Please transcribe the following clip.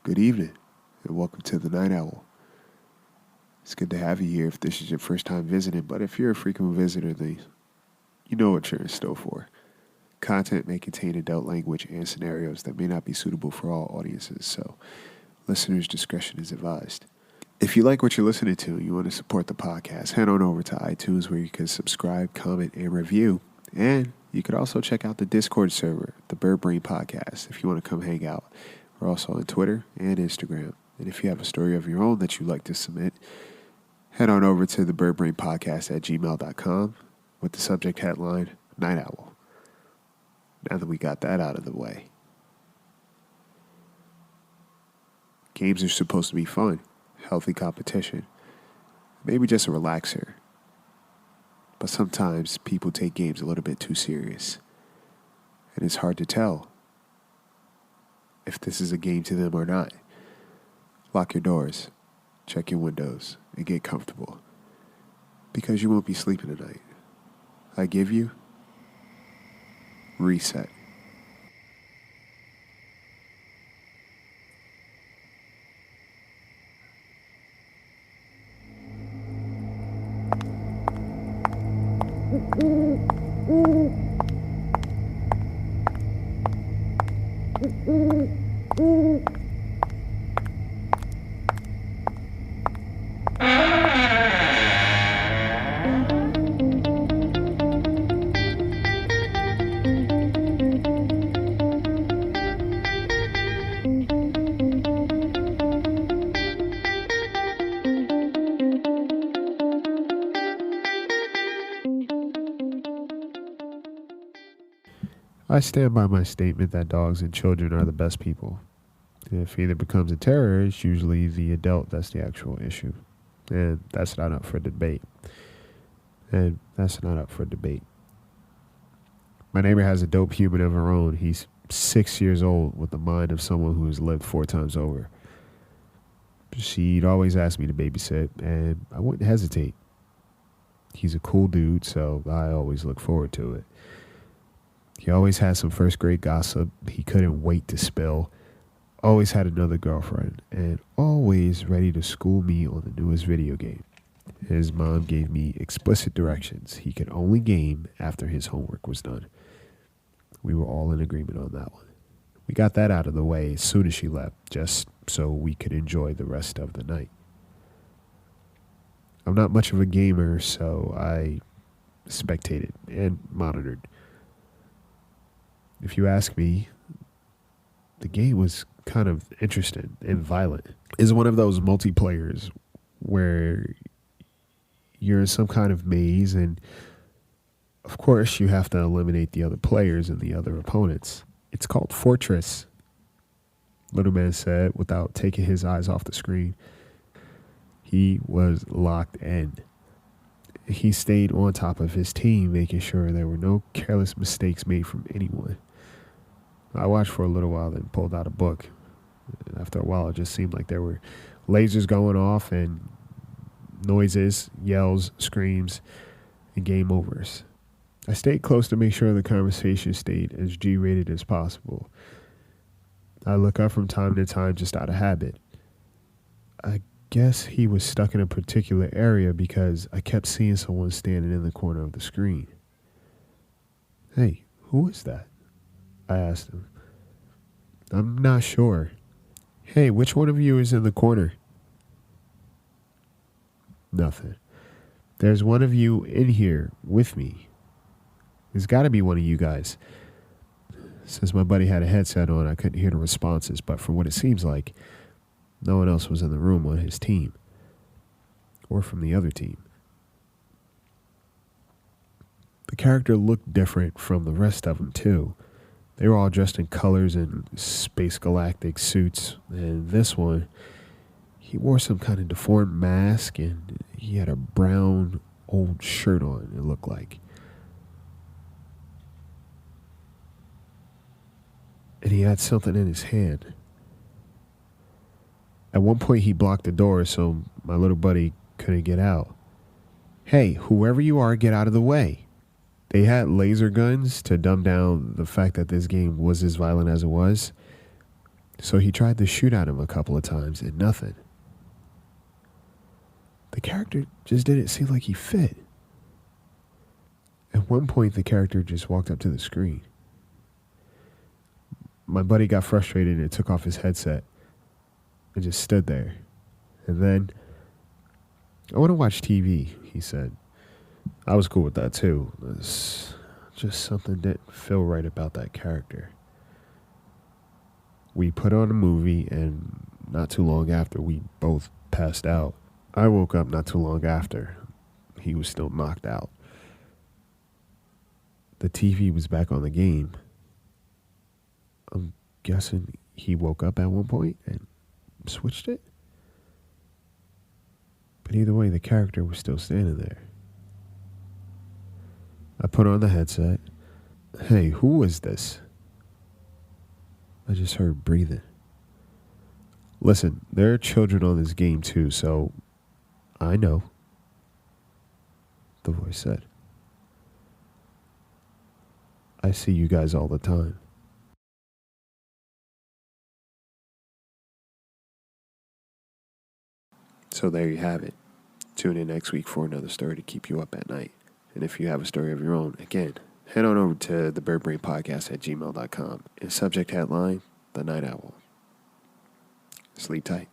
Good evening, and welcome to the Night Owl. It's good to have you here if this is your first time visiting, but if you're a frequent visitor, then you know what you're in store for. Content may contain adult language and scenarios that may not be suitable for all audiences, so listeners' discretion is advised. If you like what you're listening to and you want to support the podcast, head on over to iTunes where you can subscribe, comment, and review. And you could also check out the Discord server, the Bird Brain Podcast, if you want to come hang out. We're also on Twitter and Instagram. And if you have a story of your own that you'd like to submit, head on over to the birdbrainpodcast@gmail.com with the subject headline, Night Owl. Now that we got that out of the way. Games are supposed to be fun, healthy competition, maybe just a relaxer. But sometimes people take games a little bit too serious. And it's hard to tell if this is a game to them or not. Lock your doors, check your windows, and get comfortable. Because you won't be sleeping tonight. I give you Reset. I stand by my statement that dogs and children are the best people. If either becomes a terror, it's usually the adult that's the actual issue. And that's not up for debate. My neighbor has a dope human of her own. He's 6 years old with the mind of someone who has lived 4 times over. She'd always ask me to babysit, and I wouldn't hesitate. He's a cool dude, so I always look forward to it. He always had some first grade gossip he couldn't wait to spill. Always had another girlfriend, and always ready to school me on the newest video game. His mom gave me explicit directions. He could only game after his homework was done. We were all in agreement on that one. We got that out of the way as soon as she left, just so we could enjoy the rest of the night. I'm not much of a gamer, so I spectated and monitored. If you ask me, the game was kind of interesting and violent. It's one of those multiplayers where you're in some kind of maze, and of course you have to eliminate the other players and the other opponents. It's called Fortress, Little Man said without taking his eyes off the screen. He was locked in. He stayed on top of his team, making sure there were no careless mistakes made from anyone. I watched for a little while, then pulled out a book. After a while, it just seemed like there were lasers going off and noises, yells, screams, and game overs. I stayed close to make sure the conversation stayed as G-rated as possible. I look up from time to time just out of habit. I guess he was stuck in a particular area because I kept seeing someone standing in the corner of the screen. Hey, who is that? I asked him. I'm not sure. Hey, which one of you is in the corner? Nothing. There's one of you in here with me. There's got to be one of you guys. Since my buddy had a headset on, I couldn't hear the responses, but from what it seems like, no one else was in the room on his team. Or from the other team. The character looked different from the rest of them, too. They were all dressed in colors and space galactic suits, and this one, he wore some kind of deformed mask, and he had a brown old shirt on, it looked like. And he had something in his hand. At one point, he blocked the door so my little buddy couldn't get out. Hey, whoever you are, get out of the way. They had laser guns to dumb down the fact that this game was as violent as it was. So he tried to shoot at him a couple of times and nothing. The character just didn't seem like he fit. At one point, the character just walked up to the screen. My buddy got frustrated and took off his headset and just stood there. And then, I want to watch TV, he said. I was cool with that too. It's just something didn't feel right about that character. We put on a movie, and not too long after, we both passed out. I woke up not too long after. He was still knocked out. The TV was back on the game. I'm guessing he woke up at one point and switched it. But either way, the character was still standing there. I put on the headset. Hey, who was this? I just heard breathing. Listen, there are children on this game too, so I know, the voice said. I see you guys all the time. So there you have it. Tune in next week for another story to keep you up at night. And if you have a story of your own, again, head on over to thebirdbrainpodcast@gmail.com. And subject headline, The Night Owl. Sleep tight.